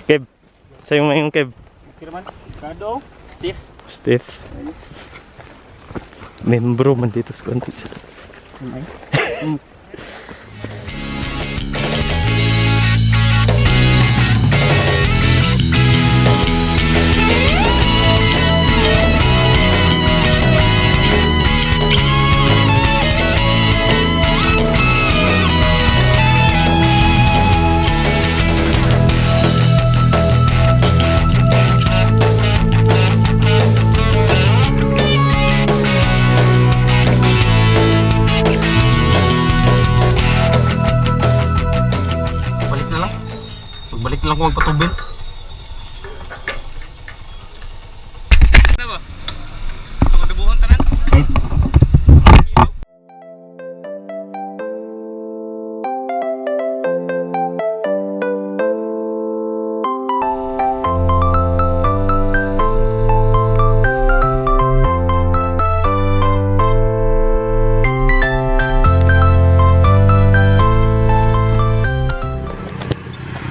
Kev, sa'yo mo yung Kev. Akir man. Dado. Stiff. Stiff. Membro man dito sa konti. Balik lang kung magpatubin. Ano ba? Ito kadabuhan tanan?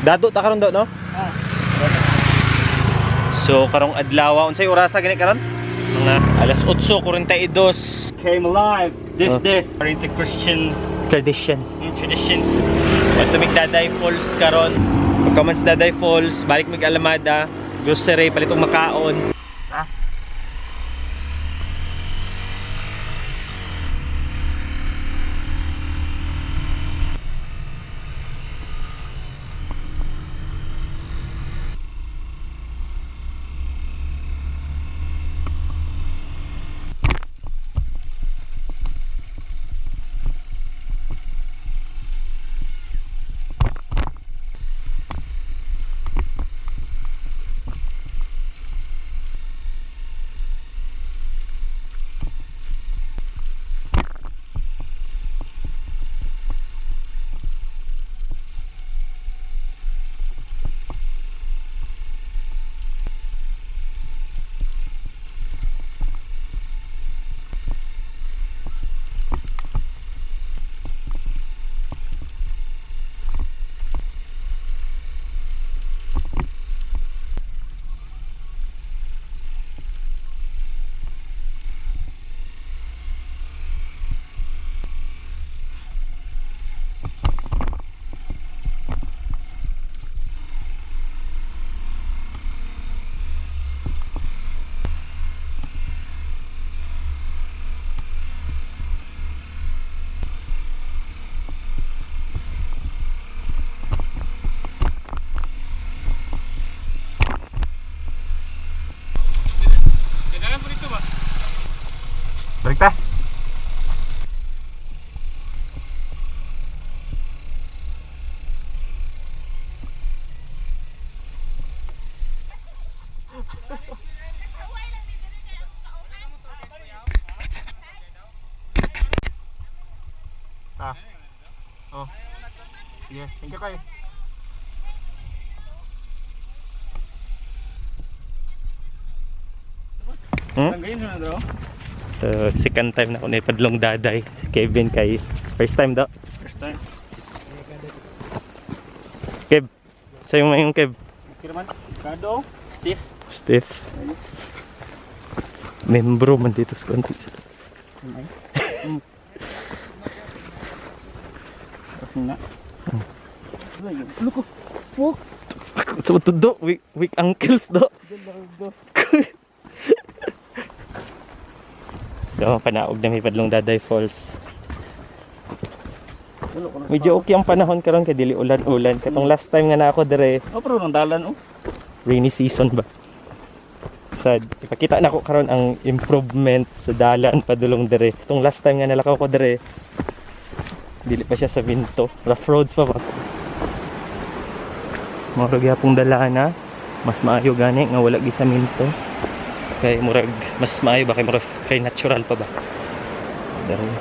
Dado ta karon do no? So karong adlaw unsay orasa gani karon? Mga alas 8:42 Came alive this day according to Christian tradition. Tradition. Want to make Daday Falls karon. Pagka Daday Falls, balik mig Alamada, grocery palitong makaon. Balik ta. Oh. Sige, thank you kayo. So, second time na ako na ipadlong Daday. Kevin kay first time daw. First time. Kev, sa'yo mo yung Kev. Akir man. Dado. Stiff. Stiff. Membro man dito sa konti. Look, fuck. So todo weak ankles do. So panaog na may padlong Daday Falls. Medyo okay ang panahon karon kay dili ulan-ulan. Katong last time nga na ako dire. Oh, pero nang dalan oh. Rainy season ba? Sad. Ipakita na ko karon ang improvement sa dalan padulong dire. Itong last time nga nalakaw ko dire. Dili pa siya sa binto. Rough roads pa ba? Murag yapong dalana. Mas maayo gani nga wala gi sa minto. Kay murag mas maayo ba kay murag kay natural pa ba? Dari.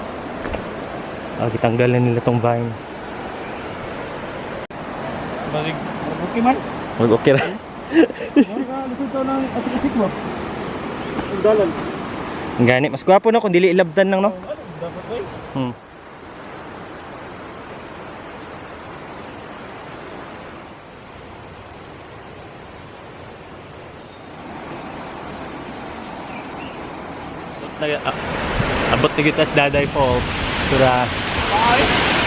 Gitanggal na nila tong vine. Balik. Okay man. Okay ra. Lusod to ng Asisk-asik mo. Dalan. Gani mas gwapo na kung dili ilabdan lang no. Dapat ba? abot na kita sa Daday Falls. Sura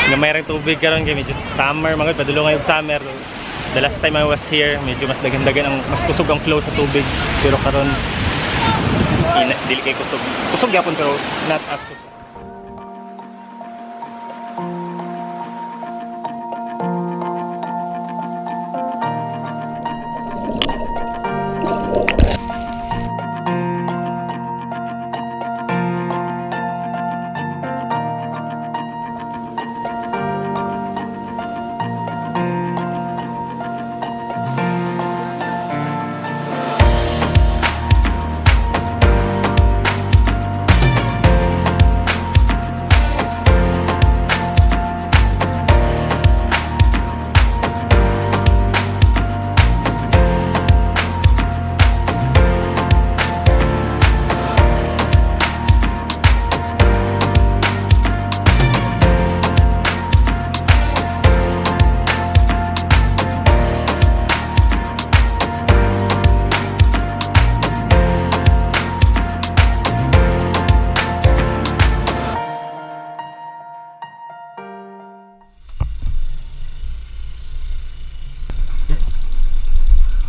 nga mayroong tubig karon kay medyo summer mga padulong ngayong summer. The last time I was here, medyo mas dagan-dagan ang mas kusog ang flow sa tubig. Pero karon dili kay kusog. Kusog gyapon pero not as kusog.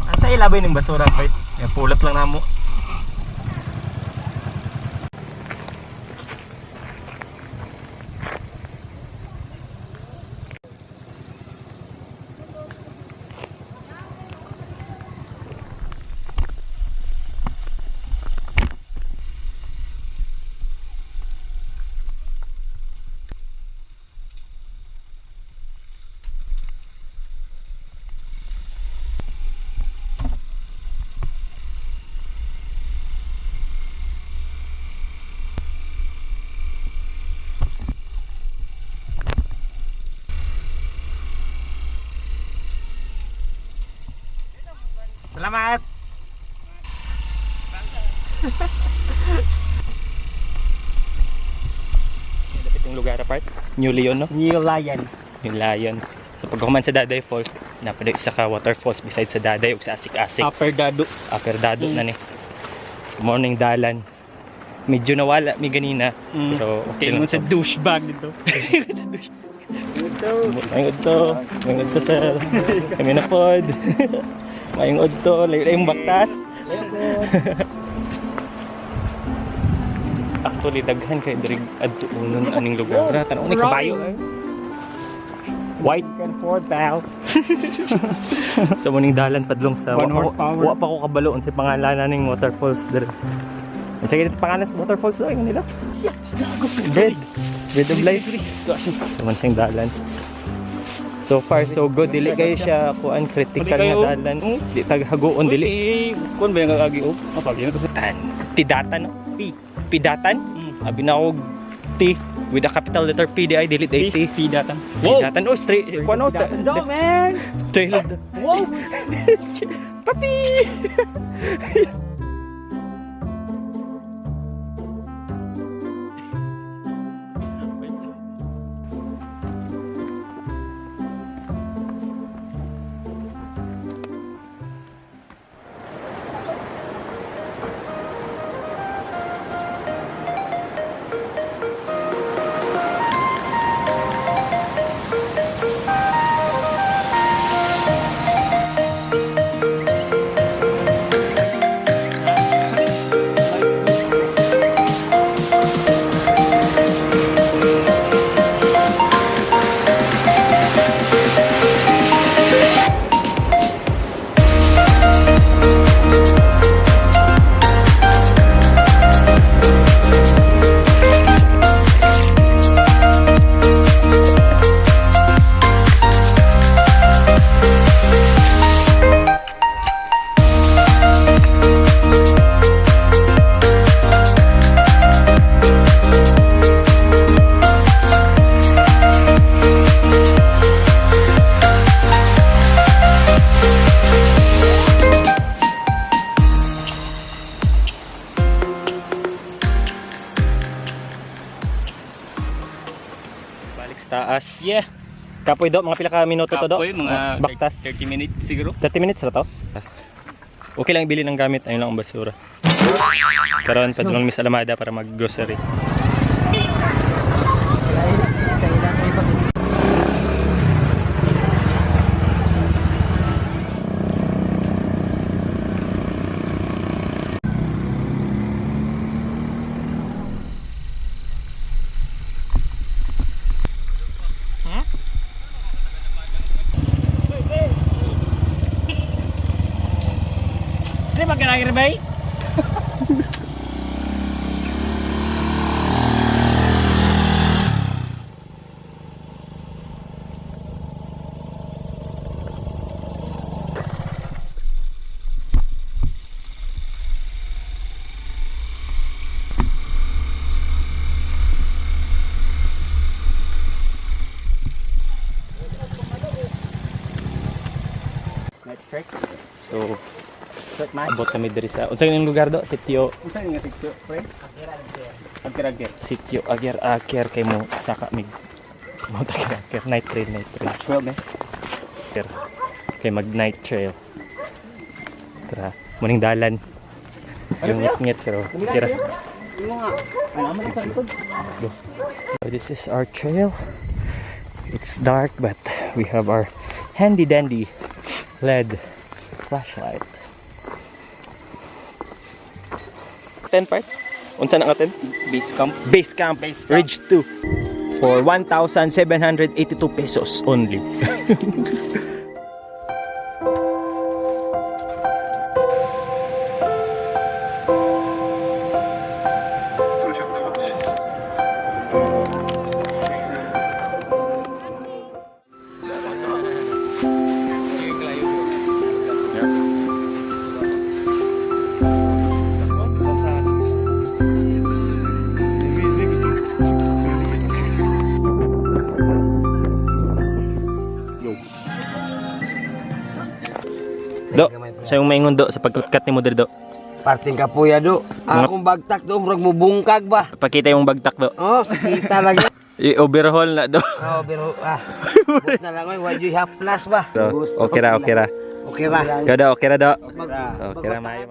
Asa ilabay ng basura kahit pulot lang namo. Salamat! Dapat yung lugar apart. New Leon, no? New Lion. New Lion. So pag human sa Daday Falls, napaday isa ka waterfalls besides sa Daday ug sa Asisk-asik. Upper Dado. Akir Dado na ni. Good morning dalan. Medyo nawala mi ganina. Pero okay lang. Sa douchebag dito. Mayroon to sir. Kami na pod. Mayroon to. Layo yung baktas. Actually, daghan kay dirig adto unon aning lugar. Tanaw ni kabayo. White can afford pal. sa muning dalan padlong sa One horsepower. wa pa ko kabalo unsay pangalan ning waterfalls dire. Unsay gid pangalan sa waterfalls daw nila? Bread of life. Sa muning dalan. So far so good, dili kayo siya kuan critical nga dalan. Di tag hagoon dili. Kun ba yung agi op? Apagi na to. Pidatan no? Pidatan? Abi na og T with a capital letter P di ay dili day T. Pidatan. Pidatan oh straight kuan out. No man. Trailed. Wow. Papi. Taas. Yeah. Kapoy daw, mga pila ka minuto to daw? Kapoy, mga baktas. 30 minutes siguro. 30 minutes na to? Okay lang ibili ng gamit, ayun lang ang basura. Karon padulong Miss Alamada para mag-grocery. Ini pakai air bayi. So, abot kami diri sa unsa yung lugar do? Sitio Unsa nga sitio, pre? Akir Akir. Sitio Agkir Akir kay mo saka mig mo Akir Akir night trail. Swell me. Akir kay mag night trail. Tara, muning dalan. Yung ngit pero kira. Imo nga. Ano man sa likod? Go. So this is our trail. It's dark but we have our handy dandy LED flashlight. 10 part? Unsa na nga 10? Base camp. Base camp. Ridge 2 for 1,782 pesos only. Do, sa yung maingon do sa pagkutkat ni mo diri do. Parting kapuya do. Akong bagtak do, murag mo bungkag ba? Pakita yung bagtak do. Oh, kita lang yun. I-overhaul na do. Oh, pero but na lang oy, why half plus ba? So, okay ra. Okay ra. Kada okay ra do. Ah, Okay ra maayo.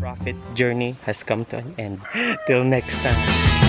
Profit journey has come to an end. Till next time.